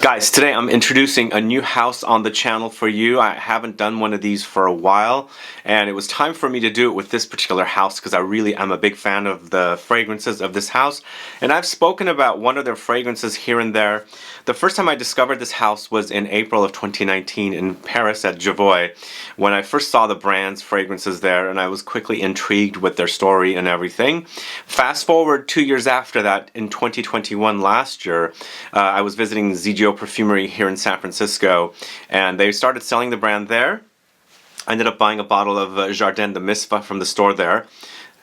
Guys, today I'm introducing a new house on the channel for you. I haven't done one of these for a while, and it was time for me to do it with this particular house because I really am a big fan of the fragrances of this house. And I've spoken about one of their fragrances here and there. The first time I discovered this house was in April of 2019 in Paris at Javoy, when I first saw the brand's fragrances there, and I was quickly intrigued with their story and everything. Fast forward 2 years after that, in 2021 last year, I was visiting ZGO Perfumery here in San Francisco, and they started selling the brand there. I ended up buying a bottle of Jardins, the Misfah, from the store there.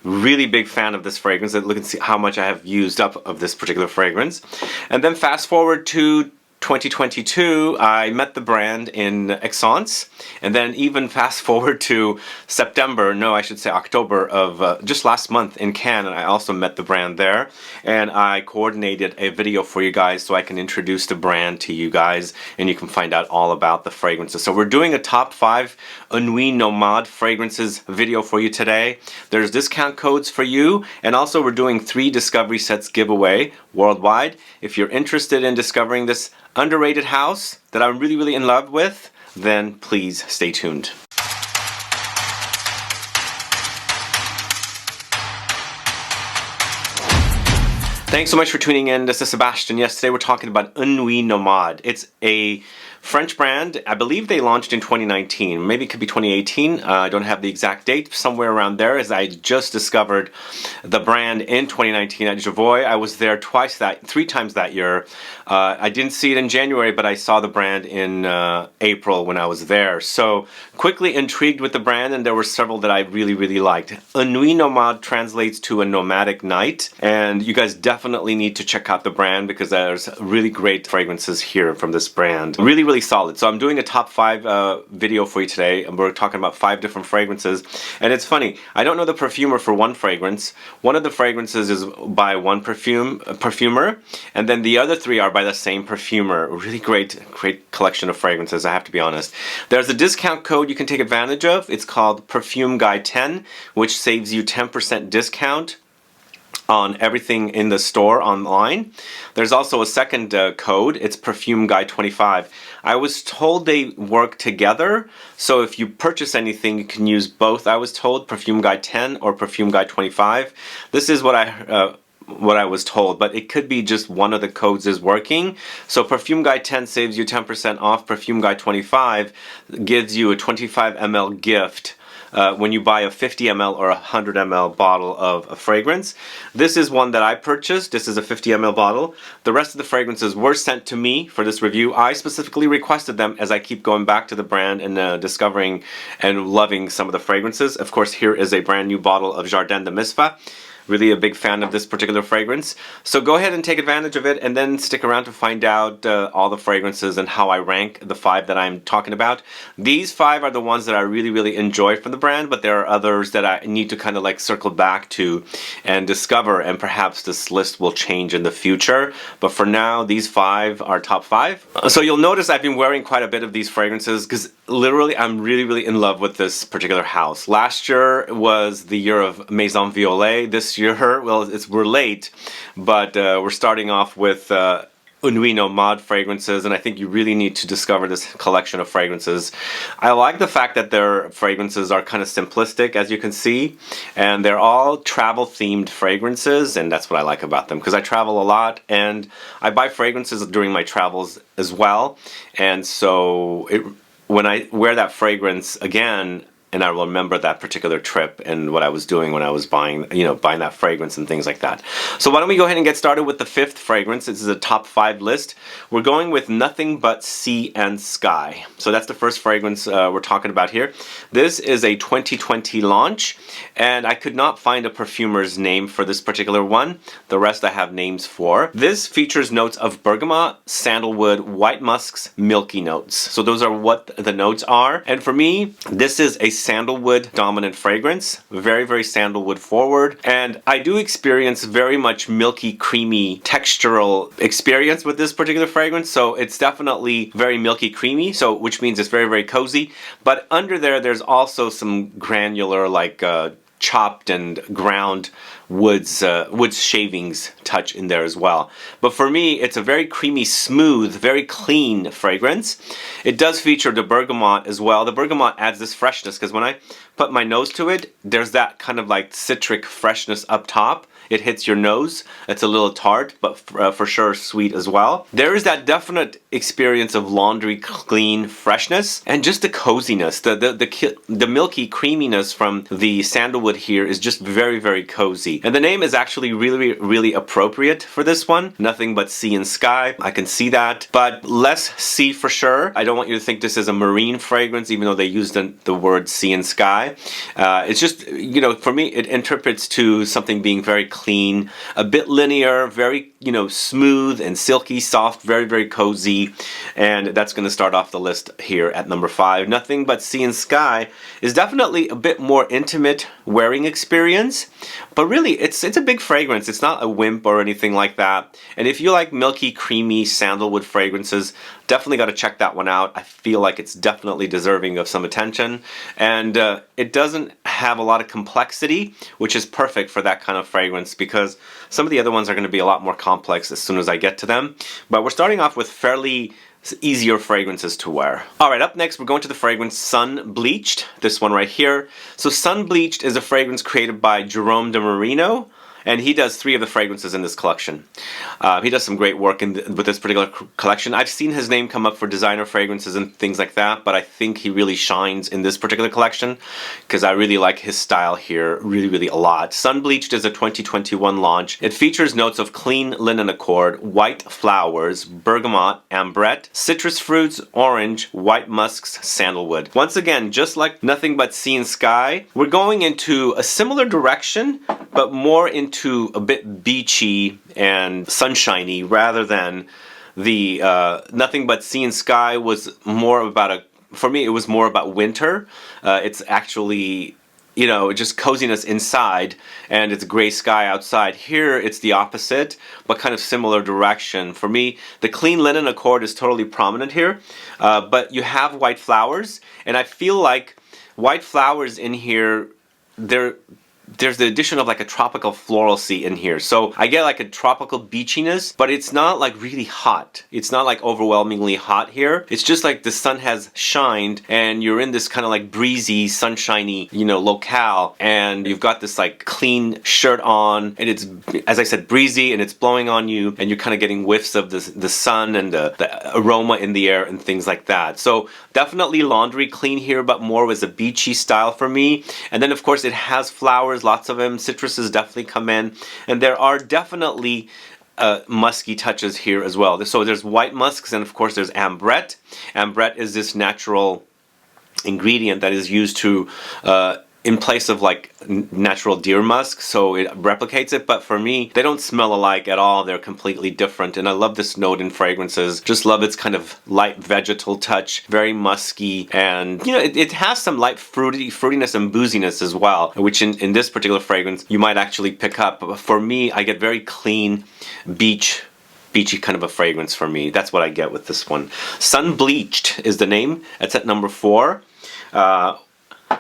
Really big fan of this fragrance. Look and see how much I have used up of this particular fragrance. And then fast forward to 2022, I met the brand in Aix-en-Provence, and then even fast forward to October of just last month in Cannes, and I also met the brand there, and I coordinated a video for you guys so I can introduce the brand to you guys, and you can find out all about the fragrances. So we're doing a top 5 UNE NUIT NOMADE fragrances video for you today. There's discount codes for you, and also we're doing 3 discovery sets giveaway worldwide. If you're interested in discovering this underrated house that I'm really in love with, then please stay tuned. Thanks so much for tuning in. This is Sebastian. Yes, today we're talking about UNE NUIT NOMADE. It's a French brand. I believe they launched in 2019. Maybe it could be 2018. I don't have the exact date. Somewhere around there, as I just discovered the brand in 2019 at Javoy. I was there 3 times that year. I didn't see it in January, but I saw the brand in April when I was there. So quickly intrigued with the brand, and there were several that I really liked. UNE NUIT NOMADE translates to a nomadic night, and you guys definitely need to check out the brand because there's really great fragrances here from this brand. Really solid. So I'm doing a top 5 video for you today, and we're talking about 5 different fragrances. And it's funny, I don't know the perfumer for one fragrance. One of the fragrances is by one perfumer, and then the other 3 are by the same perfumer. Really great collection of fragrances, I have to be honest. There's a discount code you can take advantage of. It's called Perfume Guy 10, which saves you 10% discount on everything in the store online. There's also a second code. It's Perfume Guy 25. I was told they work together, so if you purchase anything, you can use both. I was told Perfume Guy 10 or Perfume Guy 25. This is what I was told, but it could be just one of the codes is working. So Perfume Guy 10 saves you 10% off. Perfume Guy 25 gives you a 25 ml gift when you buy a 50 ml or a 100 ml bottle of a fragrance. This is one that I purchased. This is a 50 ml bottle. The rest of the fragrances were sent to me for this review. I specifically requested them as I keep going back to the brand and discovering and loving some of the fragrances. Of course, here is a brand new bottle of Jardins de Misfah. Really a big fan of this particular fragrance. So go ahead and take advantage of it, and then stick around to find out all the fragrances and how I rank the 5 that I'm talking about. These 5 are the ones that I really enjoy from the brand, but there are others that I need to kind of like circle back to and discover, and perhaps this list will change in the future. But for now, these 5 are top 5. So you'll notice I've been wearing quite a bit of these fragrances because literally I'm really in love with this particular house. Last year was the year of Maison Violet. This year, well, we're late, but we're starting off with UNE NUIT NOMADE fragrances, and I think you really need to discover this collection of fragrances. I like the fact that their fragrances are kind of simplistic, as you can see, and they're all travel themed fragrances, and that's what I like about them because I travel a lot and I buy fragrances during my travels as well, and so when I wear that fragrance again, and I will remember that particular trip and what I was doing when I was buying that fragrance and things like that. So why don't we go ahead and get started with the 5th fragrance. This is a top 5 list. We're going with Nothing But Sea and Sky. So that's the first fragrance we're talking about here. This is a 2020 launch, and I could not find a perfumer's name for this particular one. The rest I have names for. This features notes of bergamot, sandalwood, white musks, milky notes. So those are what the notes are. And for me, this is a sandalwood dominant fragrance, very sandalwood forward, and I do experience very much milky, creamy textural experience with this particular fragrance. So it's definitely very milky, creamy, so which means it's very cozy, but under there's also some granular like chopped and ground wood shavings touch in there as well. But for me, it's a very creamy, smooth, very clean fragrance. It does feature the bergamot as well. The bergamot adds this freshness because when I put my nose to it, there's that kind of like citric freshness up top. It hits your nose. It's a little tart, but for sure sweet as well. There is that definite experience of laundry clean freshness and just the coziness. The milky creaminess from the sandalwood here is just very, very cozy. And the name is actually really, really appropriate for this one. Nothing but sea and sky. I can see that, but less sea for sure. I don't want you to think this is a marine fragrance, even though they used the word sea and sky. It's just, you know, for me, it interprets to something being very clean, a bit linear, very, you know, smooth and silky, soft, very, very cozy. And that's going to start off the list here at number 5. Nothing But Sea and Sky is definitely a bit more intimate wearing experience, but really it's a big fragrance. It's not a wimp or anything like that. And if you like milky, creamy sandalwood fragrances, definitely got to check that one out. I feel like it's definitely deserving of some attention, and it doesn't have a lot of complexity, which is perfect for that kind of fragrance because some of the other ones are going to be a lot more complex as soon as I get to them. But we're starting off with fairly easier fragrances to wear. Alright, up next we're going to the fragrance Sun Bleached, this one right here. So Sun Bleached is a fragrance created by Jerome de Marino, and he does 3 of the fragrances in this collection. He does some great work with this particular collection. I've seen his name come up for designer fragrances and things like that, but I think he really shines in this particular collection because I really like his style here really, really a lot. Sun Bleached is a 2021 launch. It features notes of clean linen accord, white flowers, bergamot, ambrette, citrus fruits, orange, white musks, sandalwood. Once again, just like Nothing But Sea and Sky, we're going into a similar direction, but more into a bit beachy and sunshiny rather than the Nothing But Sea and Sky was more about for me it was more about winter. It's actually, you know, just coziness inside and it's gray sky outside. Here it's the opposite, but kind of similar direction. For me, the clean linen accord is totally prominent here, but you have white flowers, and I feel like white flowers in here, there's the addition of like a tropical floralcy in here. So I get like a tropical beachiness, but it's not like really hot. It's not like overwhelmingly hot here. It's just like the sun has shined and you're in this kind of like breezy, sunshiny, you know, locale, and you've got this like clean shirt on, and it's, as I said, breezy, and it's blowing on you, and you're kind of getting whiffs of the sun and the aroma in the air and things like that. So definitely laundry clean here, but more was a beachy style for me. And then of course it has flowers, lots of them. Citruses definitely come in, and there are definitely musky touches here as well. So there's white musks, and of course there's ambrette. Ambrette is this natural ingredient that is used to in place of like natural deer musk, so it replicates it. But for me, they don't smell alike at all. They're completely different, and I love this note in fragrances. Just love its kind of light vegetal touch, very musky, and you know, it has some light fruitiness and booziness as well, which in this particular fragrance you might actually pick up. But for me, I get very clean beachy kind of a fragrance for me. That's what I get with this one. Sun Bleached is the name. It's at number 4.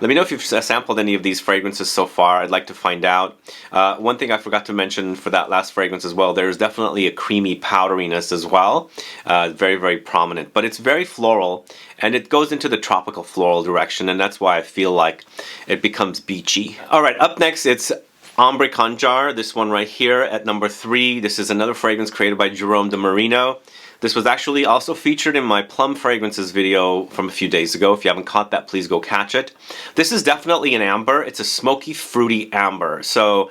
Let me know if you've sampled any of these fragrances so far. I'd like to find out. One thing I forgot to mention for that last fragrance as well, there's definitely a creamy powderiness as well. Very, very prominent. But it's very floral, and it goes into the tropical floral direction, and that's why I feel like it becomes beachy. Alright, up next it's AMBRE KHANDJAR, this one right here at number 3. This is another fragrance created by Jerome de Marino. This was actually also featured in my Plum Fragrances video from a few days ago. If you haven't caught that, please go catch it. This is definitely an amber. It's a smoky, fruity amber. So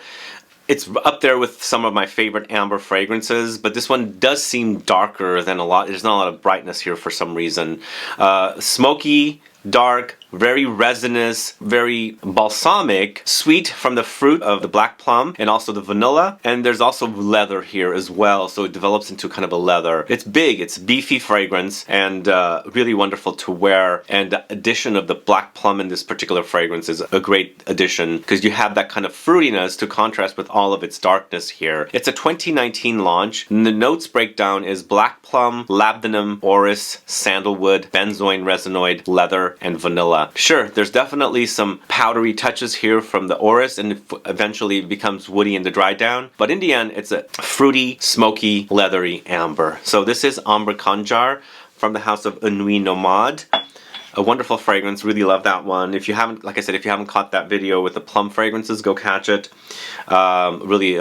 it's up there with some of my favorite amber fragrances, but this one does seem darker than a lot. There's not a lot of brightness here for some reason. Smoky, dark, very resinous, very balsamic, sweet from the fruit of the black plum and also the vanilla. And there's also leather here as well, so it develops into kind of a leather. It's big, it's beefy fragrance, and really wonderful to wear. And the addition of the black plum in this particular fragrance is a great addition because you have that kind of fruitiness to contrast with all of its darkness here. It's a 2019 launch, and the notes breakdown is black plum, labdanum, orris, sandalwood, benzoin resinoid, leather, amber, and vanilla. Sure, there's definitely some powdery touches here from the orris, and eventually it becomes woody in the dry down. But in the end, it's a fruity, smoky, leathery amber. So this is Ambre KHANDJAR from the house of UNE NUIT NOMADE. A wonderful fragrance, really love that one. If you haven't, like I said, if you haven't caught that video with the plum fragrances, go catch it. Really,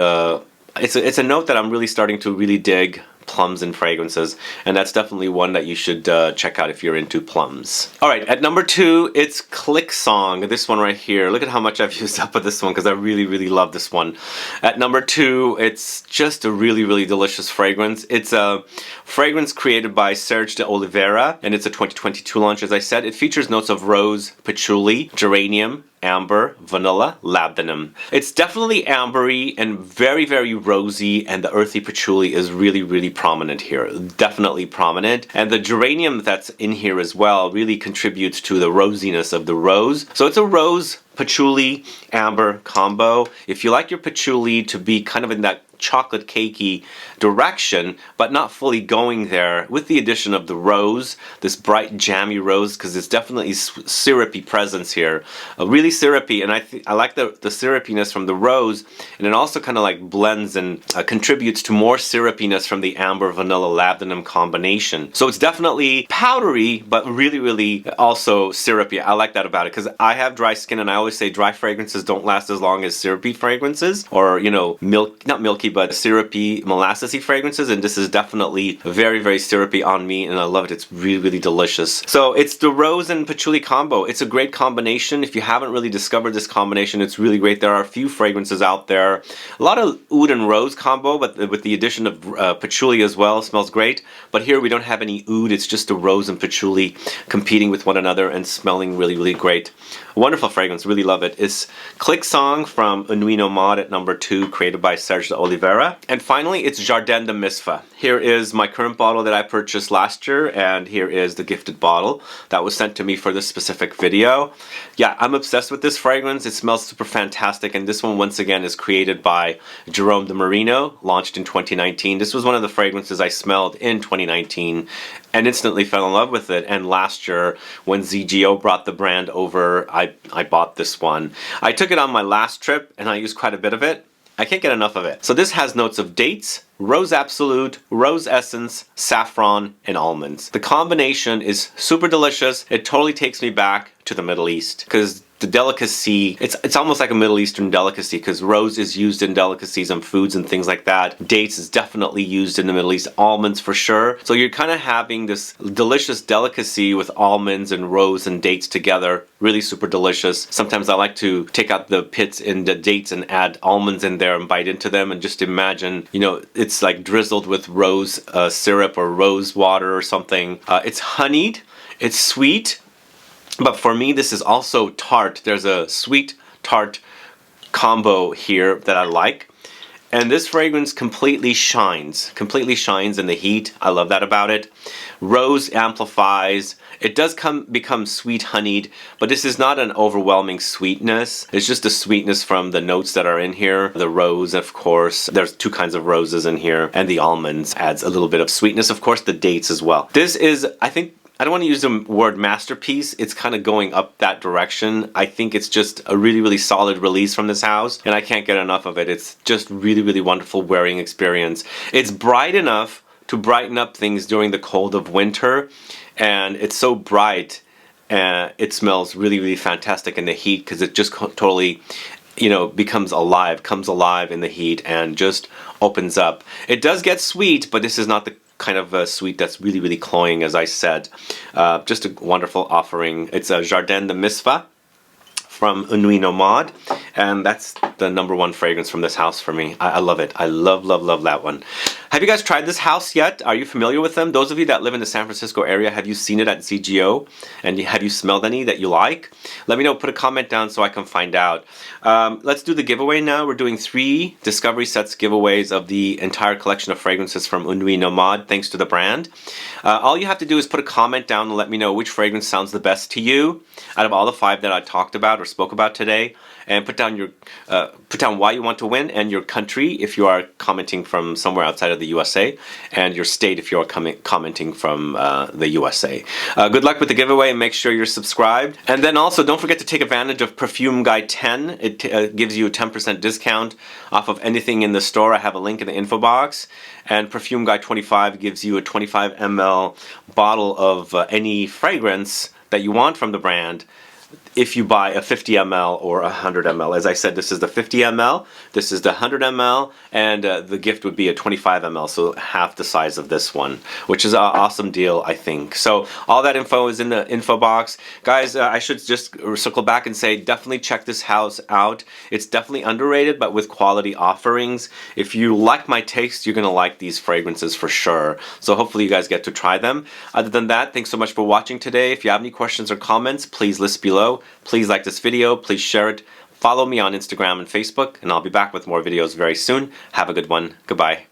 it's a note that I'm really starting to really dig, plums and fragrances, and that's definitely one that you should check out if you're into plums. Alright, at number 2, it's Click Song, this one right here. Look at how much I've used up with this one because I really love this one. At number 2, it's just a really delicious fragrance. It's a fragrance created by Serge de Oliveira, and it's a 2022 launch, as I said. It features notes of rose, patchouli, geranium, amber, vanilla, labdanum. It's definitely ambery and very rosy, and the earthy patchouli is really prominent here. Definitely prominent. And the geranium that's in here as well really contributes to the rosiness of the rose. So it's a rose, patchouli, amber combo. If you like your patchouli to be kind of in that chocolate cakey direction, but not fully going there, with the addition of the rose, this bright jammy rose, because it's definitely syrupy presence here, really syrupy, and I like the syrupiness from the rose, and it also kind of like blends and contributes to more syrupiness from the amber vanilla labdanum combination. So it's definitely powdery, but really also syrupy. I like that about it because I have dry skin, and I always say dry fragrances don't last as long as syrupy fragrances, or you know, not milky, but syrupy, molassesy fragrances, and this is definitely very syrupy on me, and I love it. It's really delicious. So it's the rose and patchouli combo. It's a great combination. If you haven't really discovered this combination, it's really great. There are a few fragrances out there. A lot of oud and rose combo, but with the addition of patchouli as well, smells great. But here we don't have any oud. It's just the rose and patchouli competing with one another and smelling really great. A wonderful fragrance, really love it. It's Click Song from UNE NUIT NOMADE at number 2, created by Serge de Oliveira. And finally, it's Jardins de Misfah. Here is my current bottle that I purchased last year, and here is the gifted bottle that was sent to me for this specific video. Yeah, I'm obsessed with this fragrance. It smells super fantastic, and this one once again is created by Jerome the Marino, launched in 2019. This was one of the fragrances I smelled in 2019 and instantly fell in love with it. And last year, when ZGO brought the brand over, I bought this one. I took it on my last trip, and I used quite a bit of it. I can't get enough of it. So this has notes of dates, rose absolute, rose essence, saffron, and almonds. The combination is super delicious. It totally takes me back to the Middle East, because the delicacy, it's almost like a Middle Eastern delicacy, because rose is used in delicacies and foods and things like that. Dates is definitely used in the Middle East. Almonds for sure. So you're kind of having this delicious delicacy with almonds and rose and dates together. Really super delicious. Sometimes I like to take out the pits in the dates and add almonds in there and bite into them, and just imagine, you know, it's like drizzled with rose syrup or rose water or something. It's honeyed, it's sweet, but for me this is also tart. There's a sweet tart combo here that I like. And this fragrance completely shines in the heat. I love that about it. Rose amplifies. It does become sweet honeyed, but this is not an overwhelming sweetness. It's just a sweetness from the notes that are in here. The rose, of course. There's 2 kinds of roses in here, and the almonds adds a little bit of sweetness. Of course, the dates as well. This is, I think, I don't want to use the word masterpiece. It's kind of going up that direction. I think it's just a really solid release from this house, and I can't get enough of it. It's just really wonderful wearing experience. It's bright enough to brighten up things during the cold of winter, and it's so bright, and it smells really fantastic in the heat, because it just totally, you know, comes alive in the heat and just opens up. It does get sweet, but this is not the kind of sweet that's really cloying, as I said. Just a wonderful offering. It's a Jardins de Misfah from UNE NUIT NOMADE, and that's the number 1 fragrance from this house for me. I love it. I love that one. Have you guys tried this house yet? Are you familiar with them? Those of you that live in the San Francisco area, have you seen it at ZGO? And have you smelled any that you like? Let me know. Put a comment down so I can find out. Let's do the giveaway now. We're doing 3 Discovery Sets giveaways of the entire collection of fragrances from UNE NUIT NOMADE, thanks to the brand. All you have to do is put a comment down and let me know which fragrance sounds the best to you out of all the 5 that I talked about or spoke about today. And put down your put down why you want to win and your country if you are commenting from somewhere outside of the USA, and your state if you are commenting from the USA. Good luck with the giveaway, and make sure you're subscribed. And then also don't forget to take advantage of Perfume Guy 10. It gives you a 10% discount off of anything in the store. I have a link in the info box. And Perfume Guy 25 gives you a 25 ml bottle of any fragrance that you want from the brand if you buy a 50 ml or a 100 ml. As I said, this is the 50 ml, this is the 100 ml, and the gift would be a 25 ml, so half the size of this one, which is an awesome deal, I think. So all that info is in the info box. Guys, I should just circle back and say definitely check this house out. It's definitely underrated, but with quality offerings. If you like my taste, you're going to like these fragrances for sure. So hopefully you guys get to try them. Other than that, thanks so much for watching today. If you have any questions or comments, please list below. Please like this video, please share it, follow me on Instagram and Facebook, and I'll be back with more videos very soon. Have a good one. Goodbye.